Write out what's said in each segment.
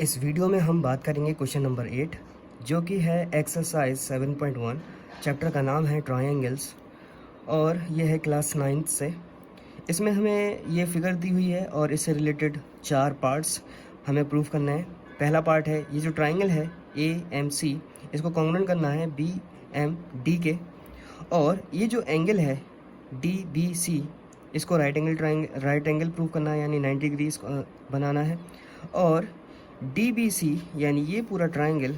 इस वीडियो में हम बात करेंगे क्वेश्चन नंबर 8 जो कि है एक्सरसाइज 7.1। चैप्टर का नाम है ट्रायंगल्स और ये है क्लास 9th से। इसमें हमें ये फिगर दी हुई है और इससे रिलेटेड 4 पार्ट्स हमें प्रूफ करना है। पहला पार्ट है ये जो ट्रायंगल है AMC, इसको कॉन्ग्रुएंट करना है BMD के, और ये जो एंगल है DBC, इसको राइट एंगल प्रूफ करना है, यानी 90 डिग्री बनाना है। और DBC यानी ये पूरा ट्रायंगल,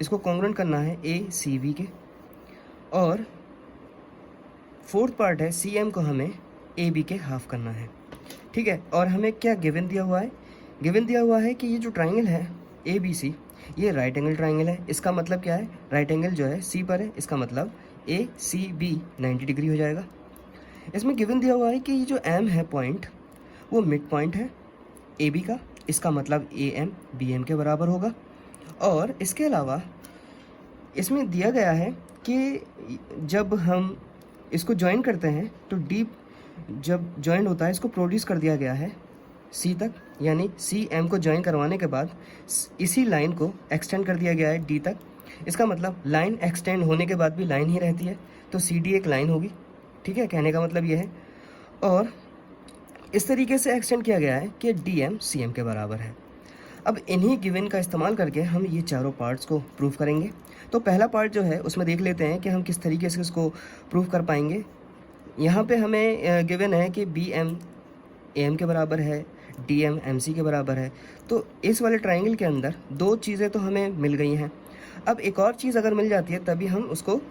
इसको कॉन्ग्रुएंट करना है ACB के। और फोर्थ पार्ट है CM को हमें AB के हाफ करना है। ठीक है, और हमें क्या गिवन दिया हुआ है? गिवन दिया हुआ है कि ये जो ट्रायंगल है ABC, ये राइट एंगल ट्रायंगल है। इसका मतलब क्या है? राइट एंगल जो है C पर है, इसका मतलब ACB 90 डिग्री हो जाएगा। इसमें गिवन दिया हुआ है कि ये जो M है पॉइंट, वो मिड पॉइंट है AB का, इसका मतलब AM BM के बराबर होगा। और इसके अलावा इसमें दिया गया है कि जब हम इसको ज्वाइन करते हैं तो D जब ज्वाइन होता है, इसको प्रोड्यूस कर दिया गया है C तक, यानी CM को ज्वाइन करवाने के बाद इसी लाइन को एक्सटेंड कर दिया गया है D तक। इसका मतलब लाइन एक्सटेंड होने के बाद भी लाइन ही रहती है, तो CD एक लाइन होगी। ठीक है, कहने का मतलब ये है। और इस तरीके से एक्सटेंड किया गया है कि DM CM के बराबर है। अब इन्हीं गिवन का इस्तेमाल करके हम ये चारों पार्ट्स को प्रूफ करेंगे। तो पहला पार्ट जो है उसमें देख लेते हैं कि हम किस तरीके से इसको प्रूफ कर पाएंगे। यहाँ पे हमें गिवन है कि BM AM के बराबर है, DM MC के बराबर है। तो इस वाले ट्रायंगल के अंदर दो चीज़ें तो हमें मिल गई हैं। अब एक और चीज़ अगर मिल जाती है तभी हम उसको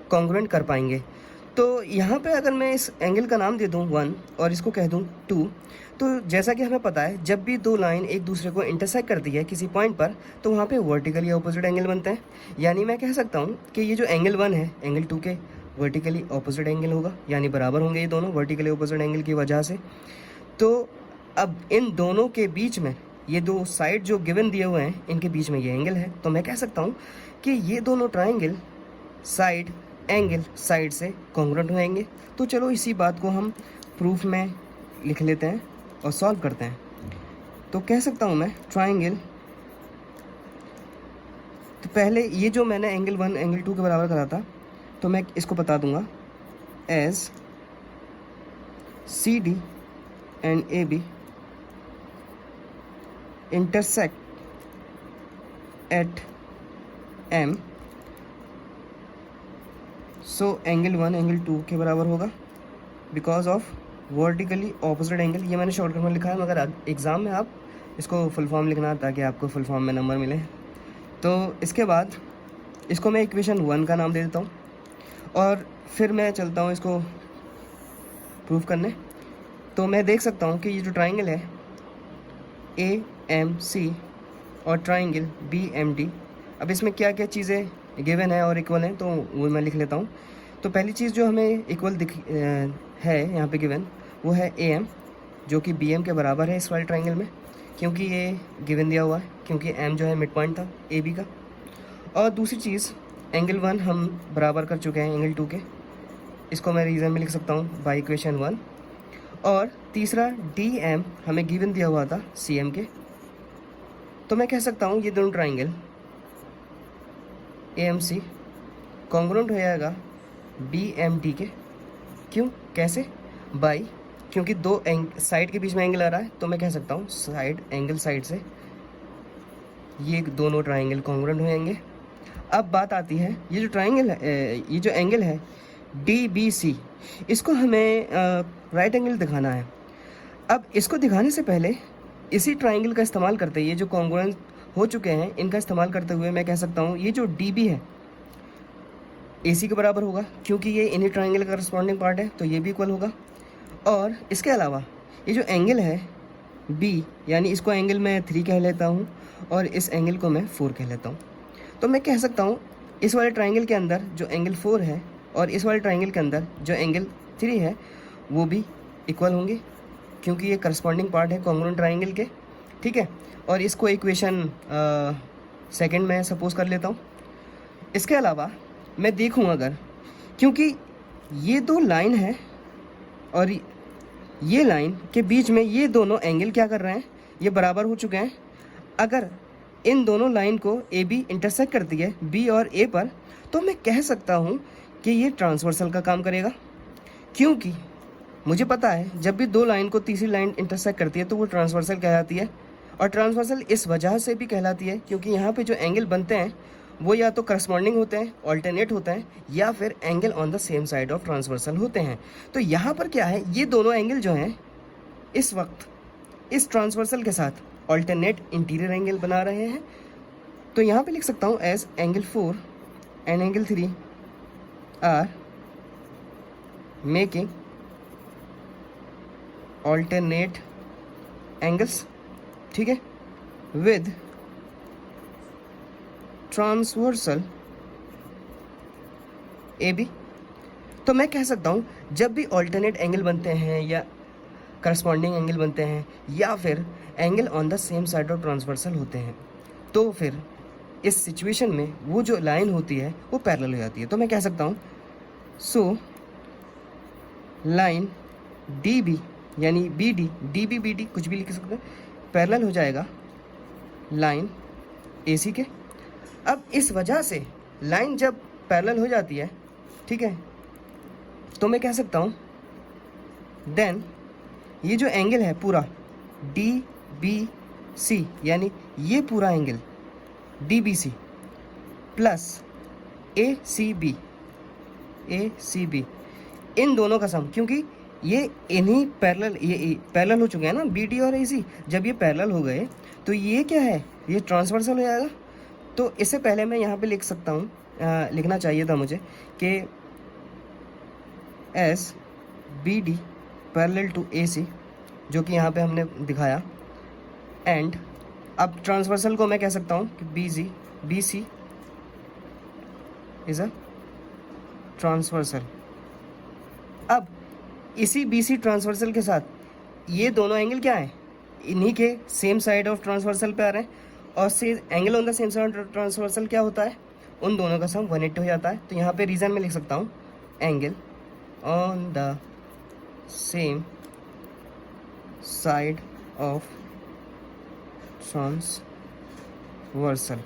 कॉन्ग्रुएंट कर पाएंगे। तो यहाँ पे अगर मैं इस एंगल का नाम दे दूँ 1 और इसको कह दूँ 2, तो जैसा कि हमें पता है जब भी दो लाइन एक दूसरे को इंटरसेक्ट करती है किसी पॉइंट पर, तो वहाँ पे वर्टिकली ऑपोजिट एंगल बनते हैं। यानी मैं कह सकता हूँ कि ये जो एंगल 1 है, एंगल 2 के वर्टिकली ऑपोजिट एंगल होगा, यानी बराबर होंगे ये दोनों वर्टिकली ऑपोजिट एंगल की वजह से। तो अब इन दोनों के बीच में ये दो साइड जो गिवन दिए हुए हैं, इनके बीच में ये एंगल है। तो मैं कह सकता हूँ कि ये दोनों ट्रायंगल साइड एंगल साइड से कॉन्ग्रुएंट होंगे। तो चलो इसी बात को हम प्रूफ में लिख लेते हैं और सॉल्व करते हैं। तो कह सकता हूँ मैं ट्रायंगल, तो पहले ये जो मैंने एंगल 1 एंगल 2 के बराबर करा था, तो मैं इसको बता दूंगा as CD and AB intersect at M, so angle 1 angle 2 के बराबर होगा because of vertically opposite angle. ये मैंने शॉर्टकट में लिखा है, मगर एग्ज़ाम में आप इसको फुल फॉर्म लिखना ताकि आपको फुल फॉर्म में नंबर मिले। तो इसके बाद इसको मैं इक्वेशन 1 का नाम दे देता हूँ और फिर मैं चलता हूँ इसको प्रूफ करने। तो मैं देख सकता हूँ कि ये जो ट्रायंगल है AMC और ट्रायंगल BMD, अब इसमें क्या क्या चीज़ें गिवन है और इक्वल हैं, तो वो मैं लिख लेता हूँ। तो पहली चीज़ जो हमें इक्वल है यहाँ पे गिवन, वो है AM, जो कि BM के बराबर है इस वाले ट्रायंगल में, क्योंकि ये गिवन दिया हुआ है, क्योंकि M जो है मिड पॉइंट था AB का। और दूसरी चीज़, एंगल 1 हम बराबर कर चुके हैं एंगल 2 के, इसको मैं रीज़न में लिख सकता हूँ बाई इक्वेशन 1। और तीसरा DM हमें गिवन दिया हुआ था CM के। तो मैं कह सकता हूँ ये दोनों ट्रायंगल AMC कॉन्ग्रुएंट हो जाएगा BMD के। क्यों, कैसे? बाई, क्योंकि दो साइड के बीच में एंगल आ रहा है, तो मैं कह सकता हूँ साइड एंगल साइड से ये दोनों ट्रायंगल कॉन्ग्रुएंट हो जाएंगे। अब बात आती है ये जो ट्रायंगल है, ये जो एंगल है DBC, इसको हमें राइट एंगल दिखाना है। अब इसको दिखाने से पहले इसी ट्रायंगल का इस्तेमाल करते, ये जो कॉन्ग्रुएंट हो चुके हैं इनका इस्तेमाल करते हुए मैं कह सकता हूँ ये जो DB है AC के बराबर होगा, क्योंकि ये इन्हीं ट्रायंगल का करस्पॉन्डिंग पार्ट है, तो ये भी इक्वल होगा। और इसके अलावा ये जो एंगल है B, यानी इसको एंगल मैं 3 कह लेता हूँ और इस एंगल को मैं 4 कह लेता हूँ। तो मैं कह सकता हूँ इस वाले ट्रायंगल के अंदर जो एंगल 4 है और इस वाले ट्रायंगल के अंदर जो एंगल 3 है वो भी इक्वल होंगे, क्योंकि ये करस्पॉन्डिंग पार्ट है कॉन्ग्रुएंट ट्रायंगल के। ठीक है, और इसको इक्वेशन 2 में सपोज कर लेता हूँ। इसके अलावा मैं देखूँ अगर, क्योंकि ये दो लाइन है और ये लाइन के बीच में ये दोनों एंगल क्या कर रहे हैं, ये बराबर हो चुके हैं। अगर इन दोनों लाइन को ए बी इंटरसेक्ट करती है बी और ए पर, तो मैं कह सकता हूँ कि ये ट्रांसवर्सल का काम करेगा, क्योंकि मुझे पता है जब भी दो लाइन को तीसरी लाइन इंटरसेक्ट करती है तो वो ट्रांसवर्सल कहलाती है। और ट्रांसवर्सल इस वजह से भी कहलाती है क्योंकि यहाँ पे जो एंगल बनते हैं वो या तो करस्पॉन्डिंग होते हैं, ऑल्टरनेट होते हैं, या फिर angle on the same side of transversal होते हैं। तो यहाँ पर क्या है, ये दोनों एंगल जो हैं इस वक्त इस ट्रांसवर्सल के साथ ऑल्टरनेट इंटीरियर एंगल बना रहे हैं। तो यहाँ पे लिख सकता हूँ as angle 4 and angle 3 are making alternate angles, ठीक है, विद ट्रांसवर्सल ए बी। तो मैं कह सकता हूँ जब भी ऑल्टरनेट एंगल बनते हैं या करस्पॉन्डिंग एंगल बनते हैं या फिर angle on the same side of transversal होते हैं, तो फिर इस सिचुएशन में वो जो लाइन होती है वो पैरेलल हो जाती है। तो मैं कह सकता हूँ सो लाइन डी बी यानी B D, D B B D कुछ भी लिख सकते हैं, पैरेलल हो जाएगा लाइन ए सी के। अब इस वजह से लाइन जब पैरेलल हो जाती है, ठीक है, तो मैं कह सकता हूँ देन ये जो एंगल है पूरा डी बी सी, यानी ये पूरा angle D B C plus A C B, इन दोनों का सम, क्योंकि ये इन्हीं पैरेलल, ये पैरेलल हो चुके हैं ना बी डी और ए सी। जब ये पैरेलल हो गए तो ये क्या है, ये ट्रांसवर्सल हो जाएगा। तो इससे पहले मैं यहाँ पे लिख सकता हूँ, लिखना चाहिए था मुझे कि S B D parallel to A C, जो कि यहाँ पे हमने दिखाया, एंड अब ट्रांसवर्सल को मैं कह सकता हूँ कि B C is a transversal. अब इसी बी सी ट्रांसवर्सल के साथ ये दोनों एंगल क्या है, इन्हीं के सेम साइड ऑफ ट्रांसवर्सल पे आ रहे हैं, और से angle on the same side of transversal क्या होता है, उन दोनों का सम 180 हो जाता है। तो यहाँ पे रीज़न में लिख सकता हूँ angle on the same side of transversal.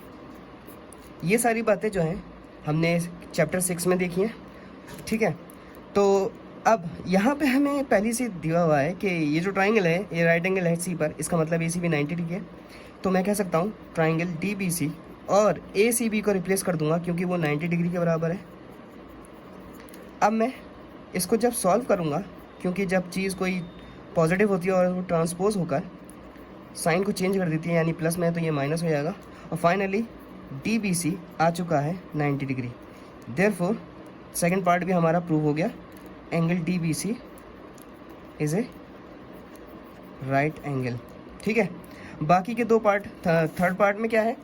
ये सारी बातें जो हैं हमने चैप्टर 6 में देखी हैं, ठीक है। तो अब यहाँ पे हमें पहले से दिया हुआ है कि ये जो ट्राइंगल है ये राइट एंगल है सी पर, इसका मतलब ए सी बी 90 डिग्री है। तो मैं कह सकता हूँ ट्राइंगल डी बी सी और ए सी बी को रिप्लेस कर दूंगा क्योंकि वो 90 डिग्री के बराबर है। अब मैं इसको जब सॉल्व करूँगा, क्योंकि जब चीज़ कोई पॉजिटिव होती है और वो ट्रांसपोज होकर साइन को चेंज कर देती है, यानी प्लस में है तो ये माइनस हो जाएगा, और फाइनली डी बी सी आ चुका है 90 डिग्री। देयरफॉर सेकंड पार्ट भी हमारा प्रूव हो गया, angle D B C is a right angle, ठीक है। बाकी के दो पार्ट, थर्ड पार्ट में क्या है,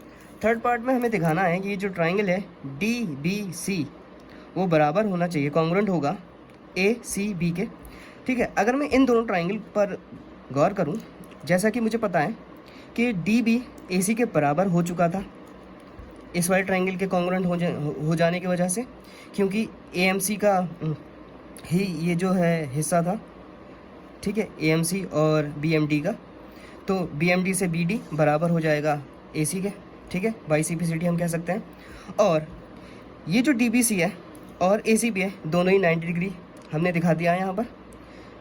थर्ड पार्ट में हमें दिखाना है कि ये जो ट्राइंगल है डी बी सी वो बराबर होना चाहिए, कॉन्ग्रुएंट होगा ए सी बी के, ठीक है। अगर मैं इन दोनों ट्राइंगल पर गौर करूं, जैसा कि मुझे पता है कि डी बी ए सी के बराबर हो चुका था इस वाले ट्राइंगल के कॉन्ग्रुएंट हो जाने की वजह से, क्योंकि ए एम सी का ही ये जो है हिस्सा था, ठीक है, ए एम सी और बी एम डी का। तो बी एम डी से बी डी बराबर हो जाएगा ए सी के, ठीक है, by C P C T हम कह सकते हैं। और ये जो डी बी सी है और ए सी बी है दोनों ही 90 डिग्री हमने दिखा दिया है यहाँ पर,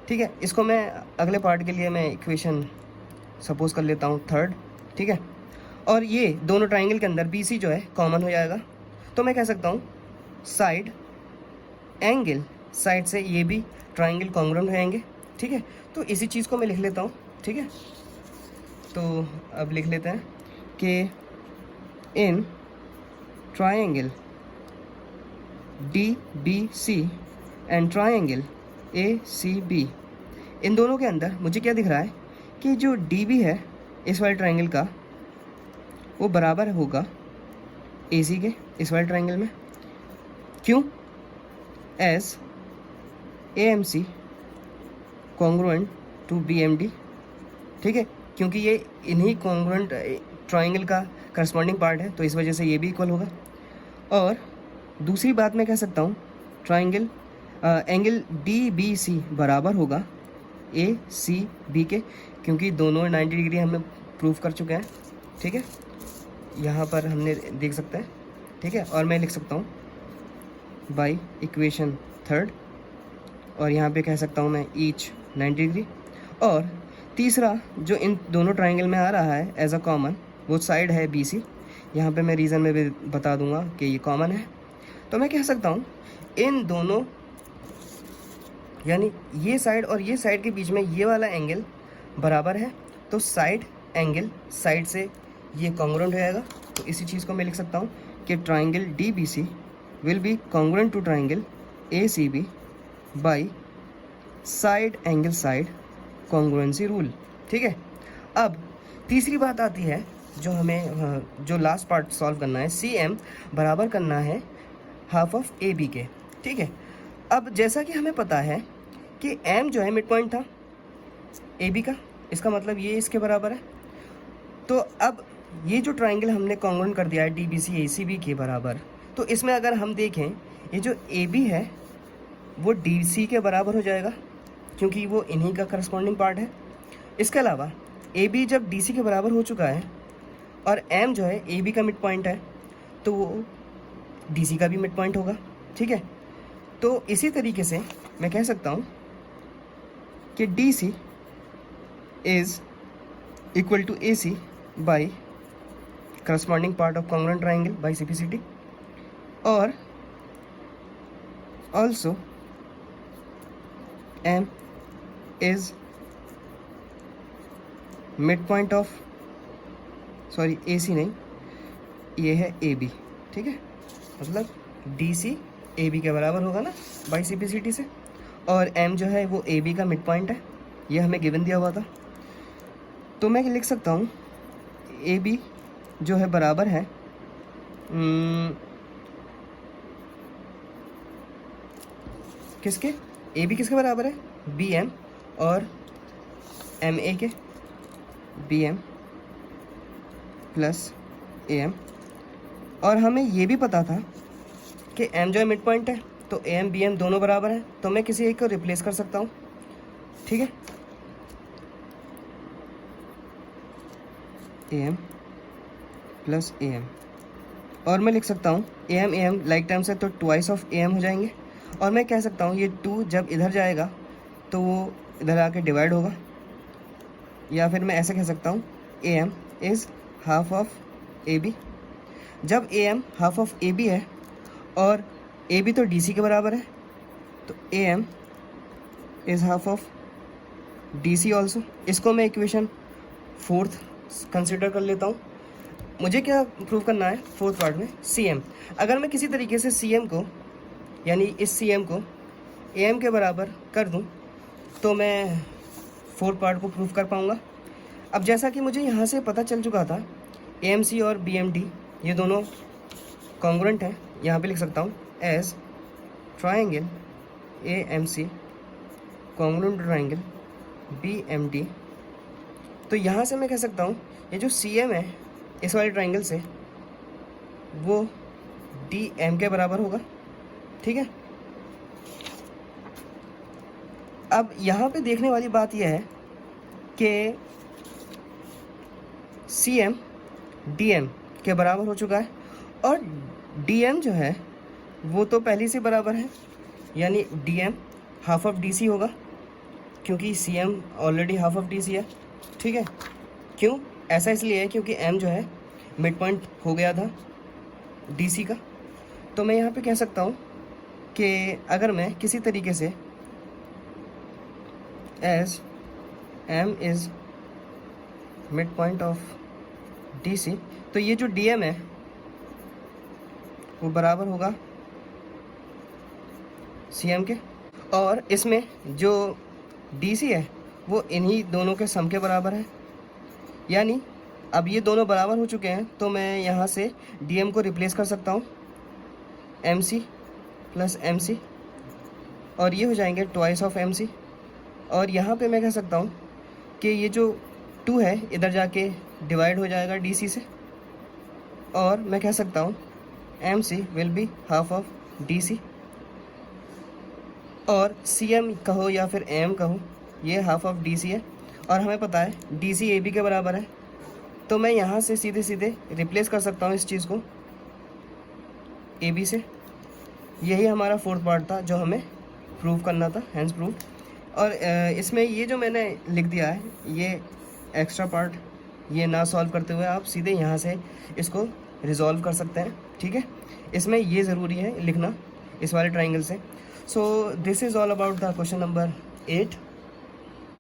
ठीक है। इसको मैं अगले पार्ट के लिए मैं इक्वेशन सपोज कर लेता हूँ थर्ड, ठीक है। और ये दोनों ट्राइंगल के अंदर बी सी जो है कॉमन हो जाएगा, तो मैं कह सकता हूँ साइड एंगल, साइड से ये भी ट्राइंगल कॉन्ग्रुएंट हो जाएंगे, ठीक है। तो इसी चीज़ को मैं लिख लेता हूँ, ठीक है। तो अब लिख लेते हैं कि in triangle D B C and triangle A C B, इन दोनों के अंदर मुझे क्या दिख रहा है कि जो डी बी है इस वाले ट्राइंगल का वो बराबर होगा ए सी के इस वाले ट्राइंगल में। क्यों? As A M C congruent to B M D, ठीक है, क्योंकि ये इन्हीं कॉन्ग्रुएंट ट्राइंगल का करस्पॉन्डिंग पार्ट है, तो इस वजह से ये भी इक्वल होगा। और दूसरी बात मैं कह सकता हूँ triangle angle D B C बराबर होगा ए सी बी के, क्योंकि दोनों 90 डिग्री हमें प्रूव कर चुके हैं, ठीक है। यहाँ पर हमने देख सकते हैं, ठीक है। और मैं लिख सकता हूँ बाई इक्वेशन थर्ड, और यहाँ पे कह सकता हूँ मैं ईच 90 डिग्री। और तीसरा जो इन दोनों ट्राइंगल में आ रहा है एज अ कॉमन, वो साइड है BC। यहाँ पे मैं रीज़न में भी बता दूंगा कि ये कॉमन है। तो मैं कह सकता हूँ इन दोनों, यानी ये साइड और ये साइड के बीच में ये वाला एंगल बराबर है, तो साइड एंगल साइड से ये कॉन्ग्रुएंट हो जाएगा। तो इसी चीज़ को मैं लिख सकता हूँ कि triangle DBC will be congruent to triangle ACB by side angle side congruency rule, ठीक है। अब तीसरी बात आती है जो हमें जो लास्ट पार्ट सॉल्व करना है, CM बराबर करना है हाफ ऑफ AB के, ठीक है। अब जैसा कि हमें पता है कि M जो है मिड पॉइंट था AB का, इसका मतलब ये इसके बराबर है। तो अब ये जो ट्राइंगल हमने कॉन्ग्रुएंट कर दिया है DBC ACB के बराबर, तो इसमें अगर हम देखें ये जो AB है वो DC के बराबर हो जाएगा, क्योंकि वो इन्हीं का करस्पॉन्डिंग पार्ट है। इसके अलावा AB जब DC के बराबर हो चुका है और M जो है AB का मिड पॉइंट है, तो वो DC का भी मिड पॉइंट होगा, ठीक है। तो इसी तरीके से मैं कह सकता हूँ कि DC is equal to AC by corresponding part of congruent triangle by CPCT, और also M is mid point of, sorry AC नहीं, ये है AB, ठीक है। मतलब DC AB के बराबर होगा ना बाई CPCT से, और M जो है वो AB का मिड पॉइंट है, ये हमें गिवन दिया हुआ था। तो मैं लिख सकता हूँ AB जो है बराबर है किसके, AB किसके बराबर है, BM और MA के, BM प्लस AM। और हमें ये भी पता था कि M जो है मिड पॉइंट है, तो AM BM दोनों बराबर है, तो मैं किसी एक को रिप्लेस कर सकता हूँ, ठीक है। AM प्लस AM, और मैं लिख सकता हूँ AM लाइक टर्म्स है तो ट्वाइस ऑफ AM हो जाएंगे। और मैं कह सकता हूँ ये 2 जब इधर जाएगा तो वो इधर आके डिवाइड होगा, या फिर मैं ऐसे कह सकता हूँ AM is half of AB। जब AM हाफ ऑफ AB है और AB तो DC के बराबर है, तो AM is half of DC also. इसको मैं इक्वेशन 4th कंसिडर कर लेता हूँ। मुझे क्या प्रूव करना है 4th पार्ट में, CM। अगर मैं किसी तरीके से CM को, यानी इस CM को AM के बराबर कर दूँ, तो मैं 4th पार्ट को प्रूव कर पाऊँगा। अब जैसा कि मुझे यहाँ से पता चल चुका था AMC और BMD ये दोनों कॉन्ग्रुएंट हैं, यहाँ पे लिख सकता हूँ as triangle AMC congruent triangle BMD। तो यहाँ से मैं कह सकता हूँ ये जो CM है इस वाले ट्राइंगल से वो DM के बराबर होगा, ठीक है। अब यहाँ पे देखने वाली बात यह है कि CM DM के बराबर हो चुका है, और DM जो है वो तो पहले से बराबर है, यानी DM हाफ ऑफ DC होगा, क्योंकि CM already half of DC है, ठीक है। क्यों ऐसा इसलिए है क्योंकि M जो है मिड पॉइंट हो गया था DC का। तो मैं यहाँ पे कह सकता हूँ कि अगर मैं किसी तरीके से as M is mid point of DC, तो ये जो DM है वो बराबर होगा CM के, और इसमें जो DC है वो इन्हीं दोनों के सम के बराबर है। यानी अब ये दोनों बराबर हो चुके हैं, तो मैं यहाँ से DM को रिप्लेस कर सकता हूँ MC प्लस MC, और ये हो जाएंगे ट्वाइस ऑफ MC। और यहाँ पे मैं कह सकता हूँ कि ये जो 2 है इधर जाके डिवाइड हो जाएगा DC से, और मैं कह सकता हूँ MC will be half of DC, और CM कहो या फिर AM कहो ये हाफ ऑफ DC है। और हमें पता है DC AB के बराबर है, तो मैं यहाँ से सीधे सीधे रिप्लेस कर सकता हूँ इस चीज़ को ए बी से। यही हमारा फोर्थ पार्ट था जो हमें प्रूव करना था, हैंस प्रूफ। और इसमें ये जो मैंने लिख दिया है ये एक्स्ट्रा पार्ट, ये ना सॉल्व करते हुए आप सीधे यहाँ से इसको रिजॉल्व कर सकते हैं, ठीक है। इसमें ये ज़रूरी है लिखना इस वाले ट्राइंगल से। So this is all about the question number 8।